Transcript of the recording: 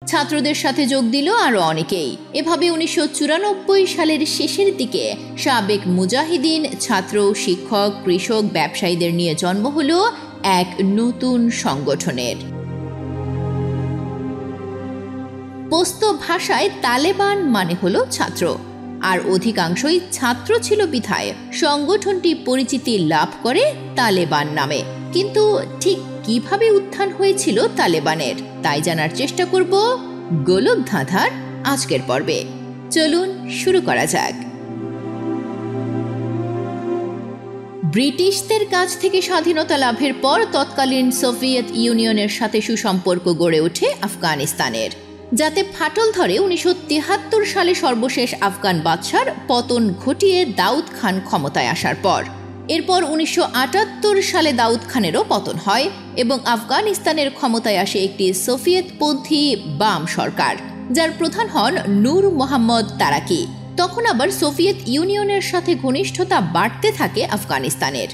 ছাত্রদের সাথে যোগ দিল আরও অনেকেই। এভাবে 1994 সালের শেষের দিকে সাবেক মুজাহিদিন, ছাত্র, শিক্ষক, কৃষক, ব্যবসায়ীদের নিয়ে জন্ম হলো এক নতুন সংগঠনের। পশতো ভাষায় তালেবান মানে হলো ছাত্র, আর অধিকাংশই ছাত্র ছিল বিধায় সংগঠনটি পরিচিতি লাভ করে তালেবান নামে। কিন্তু ঠিক কিভাবে উত্থান হয়েছিল তালেবানের, তাই জানার চেষ্টা করব গোলকধাঁধার আজকের পর্বে। চলুন শুরু করা যাক। ব্রিটিশদের কাছ থেকে স্বাধীনতা লাভের পর তৎকালীন সোভিয়েত ইউনিয়নের সাথে সুসম্পর্ক গড়ে ওঠে আফগানিস্তানের, যাতে ফাটল ধরে 1973 সালে সর্বশেষ আফগান বাদশার পতন ঘটিয়ে দাউদ খান ক্ষমতায় আসার পর। এরপর 1978 সালে দাউদ খানেরও পতন হয় এবং আফগানিস্তানের ক্ষমতায় আসে একটি সোভিয়েতপন্থী বাম সরকার, যার প্রধান হন নূর মোহাম্মদ তারাকি। তখন আবার সোভিয়েত ইউনিয়নের সাথে ঘনিষ্ঠতা বাড়তে থাকে আফগানিস্তানের।